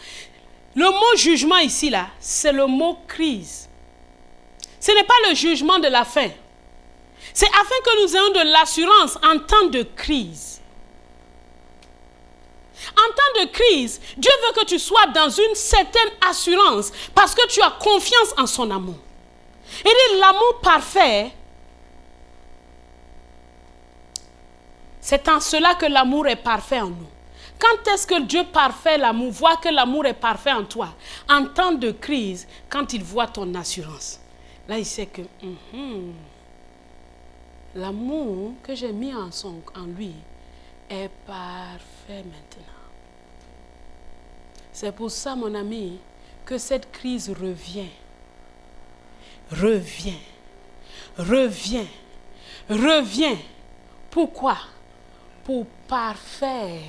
Le mot jugement ici, là, c'est le mot crise. Ce n'est pas le jugement de la fin. C'est afin que nous ayons de l'assurance en temps de crise. En temps de crise, Dieu veut que tu sois dans une certaine assurance parce que tu as confiance en son amour. Et l'amour parfait, c'est en cela que l'amour est parfait en nous. Quand est-ce que Dieu parfait l'amour, voit que l'amour est parfait en toi? En temps de crise, quand il voit ton assurance. Là, il sait que l'amour que j'ai mis en lui est parfait maintenant. C'est pour ça, mon ami, que cette crise revient. Revient. Pourquoi? pour parfaire.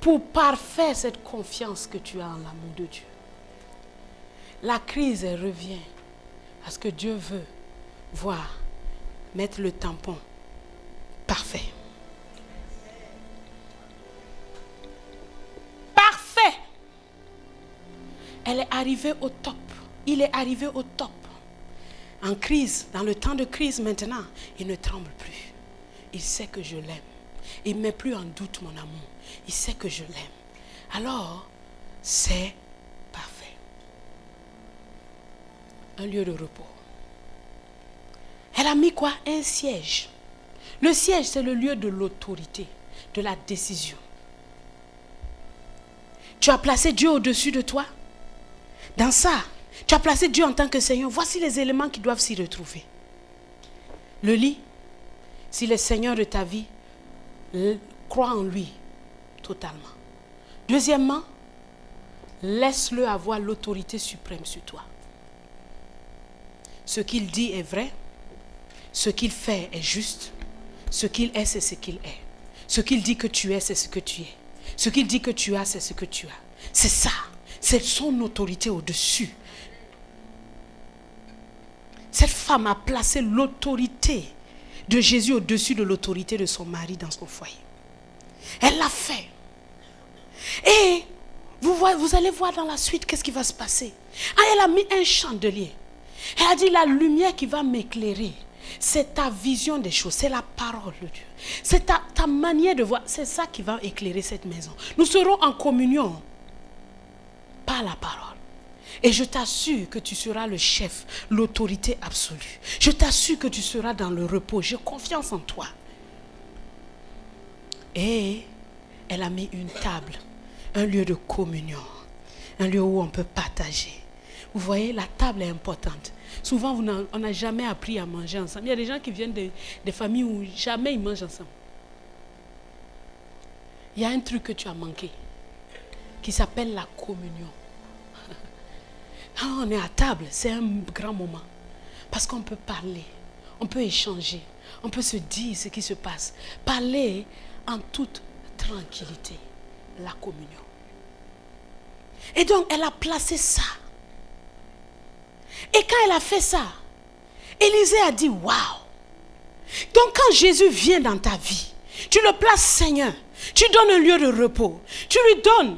Pour parfaire cette confiance que tu as en l'amour de Dieu. La crise, elle revient parce que Dieu veut voir, mettre le tampon parfait. Parfait. Elle est arrivée au top. Il est arrivé au top. En crise, dans le temps de crise maintenant, il ne tremble plus. Il sait que je l'aime. Il ne met plus en doute mon amour. Il sait que je l'aime. Alors, c'est parfait. Un lieu de repos. Elle a mis quoi? Un siège. Le siège, c'est le lieu de l'autorité, de la décision. Tu as placé Dieu au-dessus de toi. Dans ça, tu as placé Dieu en tant que Seigneur. Voici les éléments qui doivent s'y retrouver. Le lit, si le Seigneur de ta vie, crois en lui totalement. Deuxièmement, laisse-le avoir l'autorité suprême sur toi. Ce qu'il dit est vrai. Ce qu'il fait est juste. Ce qu'il est, c'est ce qu'il est. Ce qu'il dit que tu es, c'est ce que tu es. Ce qu'il dit que tu as, c'est ce que tu as. C'est ça. C'est son autorité au-dessus. Cette femme a placé l'autorité de Jésus au-dessus de l'autorité de son mari dans son foyer. Elle l'a fait. Et vous allez voir dans la suite qu'est-ce qui va se passer. Ah, elle a mis un chandelier. Elle a dit la lumière qui va m'éclairer. C'est ta vision des choses, c'est la parole de Dieu. C'est ta manière de voir, c'est ça qui va éclairer cette maison. Nous serons en communion par la parole. Et je t'assure que tu seras le chef, l'autorité absolue. Je t'assure que tu seras dans le repos. J'ai confiance en toi. Et elle a mis une table, un lieu de communion, un lieu où on peut partager. Vous voyez, la table est importante. Souvent, on n'a jamais appris à manger ensemble. Il y a des gens qui viennent des familles où jamais ils mangent ensemble. Il y a un truc que tu as manqué, qui s'appelle la communion. Quand on est à table, c'est un grand moment. Parce qu'on peut parler, on peut échanger, on peut se dire ce qui se passe. Parler en toute tranquillité, la communion. Et donc, elle a placé ça. Et quand elle a fait ça, Élisée a dit, waouh. Donc quand Jésus vient dans ta vie, tu le places Seigneur, tu donnes un lieu de repos, tu lui donnes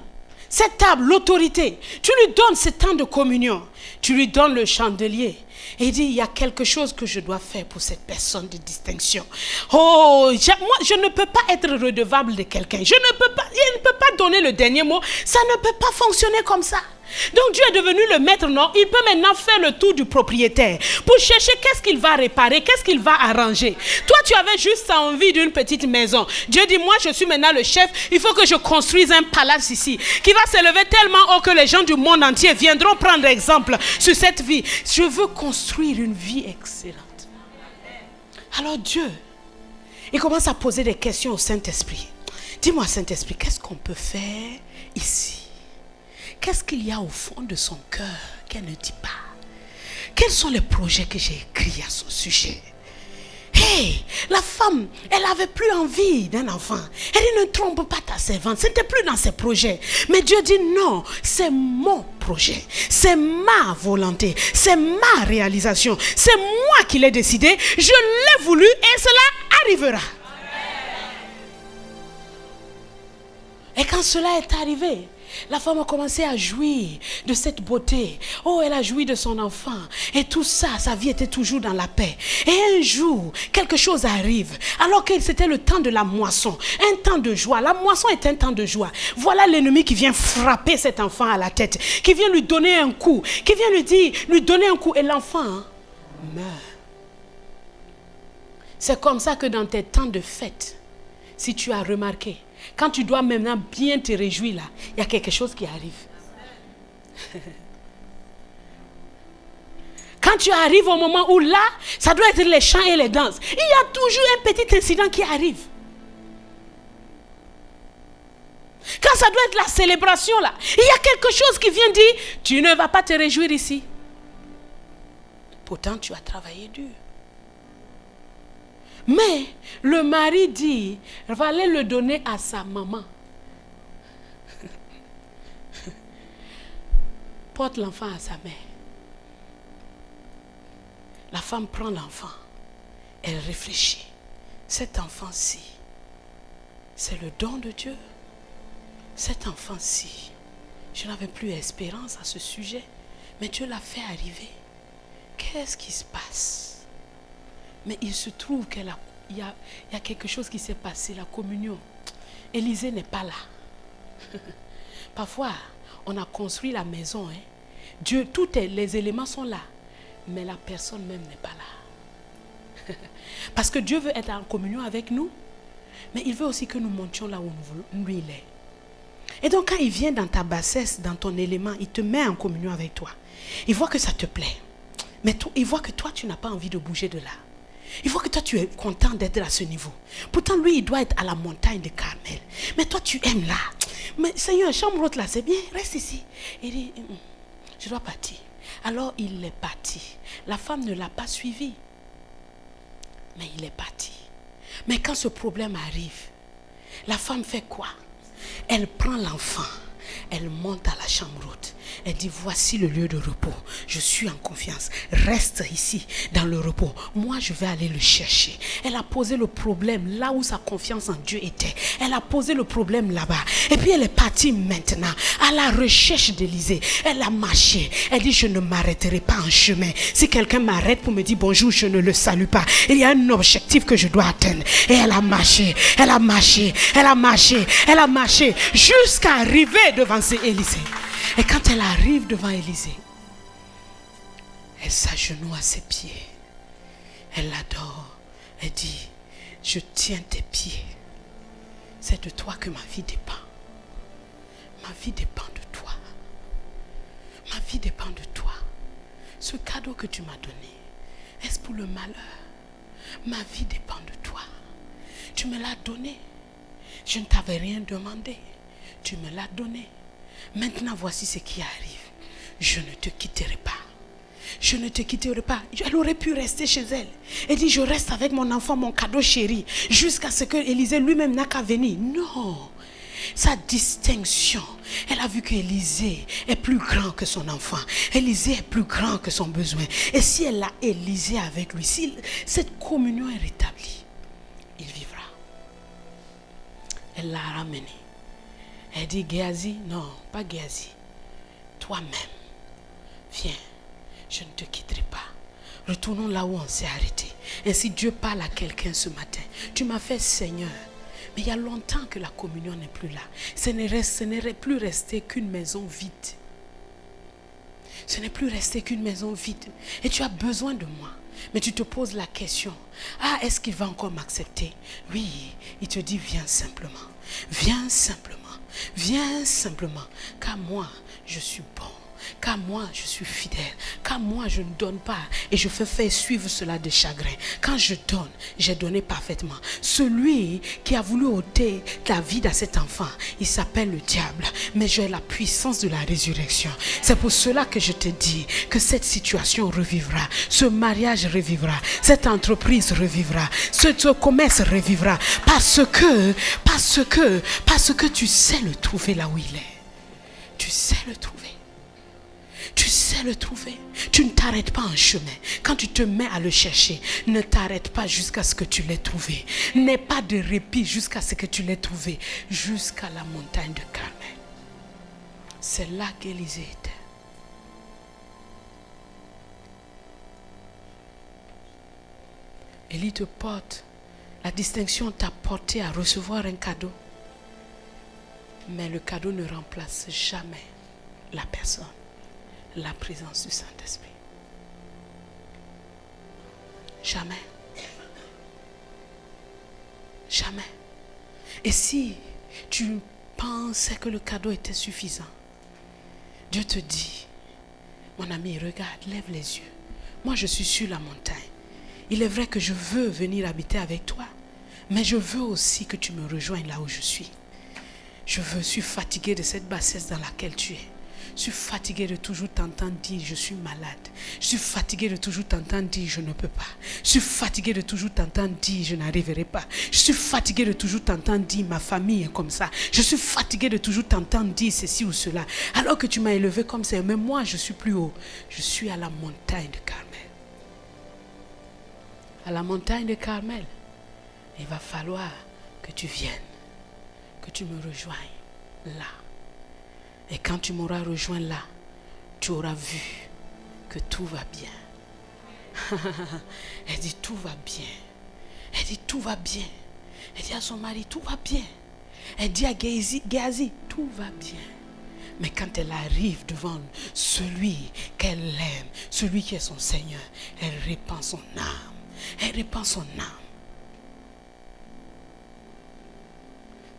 cette table, l'autorité, tu lui donnes ce temps de communion, tu lui donnes le chandelier. Et il dit, il y a quelque chose que je dois faire pour cette personne de distinction. Oh, moi, je ne peux pas être redevable de quelqu'un. Il ne peut pas donner le dernier mot. Ça ne peut pas fonctionner comme ça. Donc Dieu est devenu le maître, non? Il peut maintenant faire le tour du propriétaire pour chercher qu'est-ce qu'il va réparer, qu'est-ce qu'il va arranger. Toi, tu avais juste envie d'une petite maison. Dieu dit, moi, je suis maintenant le chef. Il faut que je construise un palace ici qui va s'élever tellement haut que les gens du monde entier viendront prendre exemple sur cette vie. Je veux construire une vie excellente. Alors Dieu, il commence à poser des questions au Saint-Esprit. Dis-moi, Saint-Esprit, qu'est-ce qu'on peut faire ici? Qu'est-ce qu'il y a au fond de son cœur qu'elle ne dit pas? Quels sont les projets que j'ai écrits à son sujet? Hey, la femme, elle n'avait plus envie d'un enfant. Elle dit, ne trompe pas ta servante. Ce n'était plus dans ses projets. Mais Dieu dit, non, c'est mon projet. C'est ma volonté. C'est ma réalisation. C'est moi qui l'ai décidé. Je l'ai voulu et cela arrivera. Et quand cela est arrivé, la femme a commencé à jouir de cette beauté. Oh, elle a joui de son enfant. Et tout ça, sa vie était toujours dans la paix. Et un jour, quelque chose arrive. Alors que c'était le temps de la moisson. Un temps de joie. La moisson est un temps de joie. Voilà l'ennemi qui vient frapper cet enfant à la tête. Qui vient lui donner un coup. Qui vient lui donner un coup. Et l'enfant meurt. C'est comme ça que dans tes temps de fête, si tu as remarqué, quand tu dois maintenant bien te réjouir là, il y a quelque chose qui arrive. Quand tu arrives au moment où là, ça doit être les chants et les danses. Il y a toujours un petit incident qui arrive. Quand ça doit être la célébration là, il y a quelque chose qui vient dire, tu ne vas pas te réjouir ici. Pourtant tu as travaillé dur. Mais le mari dit, il fallait le donner à sa maman. Porte l'enfant à sa mère. La femme prend l'enfant. Elle réfléchit. Cet enfant-ci, c'est le don de Dieu. Cet enfant-ci, je n'avais plus espérance à ce sujet, mais Dieu l'a fait arriver. Qu'est-ce qui se passe? Mais il se trouve qu'il y a quelque chose qui s'est passé, la communion. Élisée n'est pas là. Parfois, on a construit la maison. Dieu, tous les éléments sont là, mais la personne même n'est pas là. Parce que Dieu veut être en communion avec nous, mais il veut aussi que nous montions là où lui il est. Et donc quand il vient dans ta bassesse, dans ton élément, il te met en communion avec toi. Il voit que ça te plaît. Mais il voit que toi, tu n'as pas envie de bouger de là. Il voit que toi, tu es content d'être à ce niveau. Pourtant, lui, il doit être à la montagne de Carmel. Mais toi, tu aimes là. Mais Seigneur, chambre haute là, c'est bien, reste ici. Il dit, je dois partir. Alors, il est parti. La femme ne l'a pas suivi. Mais il est parti. Mais quand ce problème arrive, la femme fait quoi? Elle prend l'enfant. Elle monte à la chambre haute. Elle dit, voici le lieu de repos. Je suis en confiance. Reste ici dans le repos. Moi, je vais aller le chercher. Elle a posé le problème là où sa confiance en Dieu était. Elle a posé le problème là-bas. Et puis elle est partie maintenant à la recherche d'Élisée. Elle a marché. Elle dit, je ne m'arrêterai pas en chemin. Si quelqu'un m'arrête pour me dire bonjour, je ne le salue pas. Il y a un objectif que je dois atteindre. Et elle a marché. Elle a marché. Elle a marché. Elle a marché jusqu'à arriver devant Élisée. Et quand elle arrive devant Élisée, elle s'agenouille à ses pieds. Elle l'adore. Elle dit, je tiens tes pieds. C'est de toi que ma vie dépend. Ma vie dépend de toi. Ma vie dépend de toi. Ce cadeau que tu m'as donné, est-ce pour le malheur? Ma vie dépend de toi. Tu me l'as donné. Je ne t'avais rien demandé. Tu me l'as donné. Maintenant, voici ce qui arrive. Je ne te quitterai pas. Je ne te quitterai pas. Elle aurait pu rester chez elle. Elle dit, je reste avec mon enfant, mon cadeau chéri, jusqu'à ce que Élisée lui-même n'a qu'à venir. Non. Sa distinction. Elle a vu qu'Élisée est plus grand que son enfant. Élisée est plus grand que son besoin. Et si elle a Élisée avec lui, si cette communion est rétablie, il vivra. Elle l'a ramené. Elle dit, Géasi, non, pas Géasi. Toi-même, viens, je ne te quitterai pas. Retournons là où on s'est arrêté. Ainsi Dieu parle à quelqu'un ce matin. Tu m'as fait Seigneur. Mais il y a longtemps que la communion n'est plus là. Ce n'est plus resté qu'une maison vide. Ce n'est plus resté qu'une maison vide. Et tu as besoin de moi. Mais tu te poses la question. Ah, est-ce qu'il va encore m'accepter? Oui, il te dit, viens simplement. Viens simplement. Viens simplement, car moi, je suis bon, car moi, je suis fidèle, car moi, je ne donne pas et je fais faire suivre cela de chagrin. Quand je donne, j'ai donné parfaitement. Celui qui a voulu ôter la vie à cet enfant, il s'appelle le diable, mais j'ai la puissance de la résurrection. C'est pour cela que je te dis que cette situation revivra, ce mariage revivra, cette entreprise revivra, ce commerce revivra, parce que tu sais le trouver là où il est. Tu sais le trouver. Tu sais le trouver. Tu ne t'arrêtes pas en chemin. Quand tu te mets à le chercher, ne t'arrête pas jusqu'à ce que tu l'aies trouvé. N'aie pas de répit jusqu'à ce que tu l'aies trouvé. Jusqu'à la montagne de Carmel. C'est là qu'Élisée était. Élie te porte. La distinction t'a porté à recevoir un cadeau. Mais le cadeau ne remplace jamais la personne, la présence du Saint-Esprit. Jamais. Jamais. Et si tu pensais que le cadeau était suffisant, Dieu te dit, mon ami, regarde, lève les yeux. Moi, je suis sur la montagne. Il est vrai que je veux venir habiter avec toi, mais je veux aussi que tu me rejoignes là où je suis. Je suis fatigué de cette bassesse dans laquelle tu es. Je suis fatigué de toujours t'entendre dire je suis malade. Je suis fatigué de toujours t'entendre dire je ne peux pas. Je suis fatigué de toujours t'entendre dire je n'arriverai pas. Je suis fatigué de toujours t'entendre dire ma famille est comme ça. Je suis fatigué de toujours t'entendre dire ceci ou cela. Alors que tu m'as élevé comme ça. Mais moi je suis plus haut. Je suis à la montagne de Carmel. À la montagne de Carmel, il va falloir que tu viennes, que tu me rejoignes là. Et quand tu m'auras rejoint là, tu auras vu que tout va bien. Elle dit tout va bien. Elle dit tout va bien. Elle dit à son mari tout va bien. Elle dit à Géhazi tout va bien. Mais quand elle arrive devant celui qu'elle aime, celui qui est son Seigneur, elle répand son âme. Elle répand son âme.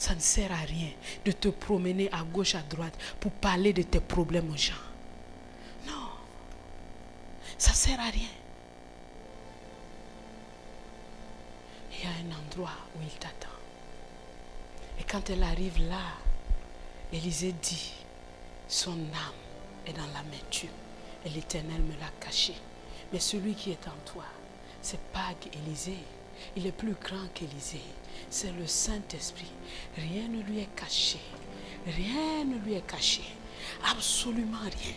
Ça ne sert à rien de te promener à gauche, à droite pour parler de tes problèmes aux gens. Non. Ça ne sert à rien. Il y a un endroit où il t'attend. Et quand elle arrive là, Élisée dit, son âme est dans l'amertume et l'Éternel me l'a caché. Mais celui qui est en toi, c'est pas Élisée. Il est plus grand qu'Élisée. C'est le Saint-Esprit. Rien ne lui est caché. Rien ne lui est caché. Absolument rien.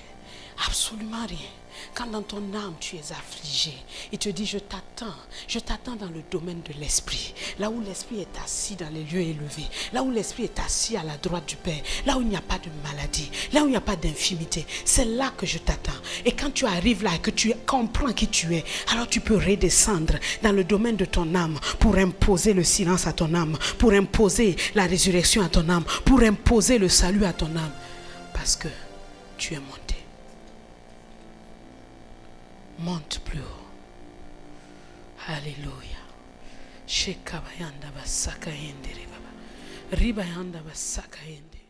Absolument rien. Quand dans ton âme tu es affligé, il te dit je t'attends dans le domaine de l'esprit, là où l'esprit est assis dans les lieux élevés, là où l'esprit est assis à la droite du Père, là où il n'y a pas de maladie, là où il n'y a pas d'infimité, c'est là que je t'attends. Et quand tu arrives là et que tu comprends qui tu es, alors tu peux redescendre dans le domaine de ton âme pour imposer le silence à ton âme, pour imposer la résurrection à ton âme, pour imposer le salut à ton âme, parce que tu es monté. Monte plus haut. Alléluia. Shekabayanda basaka yende baba. Ribayanda basaka yende.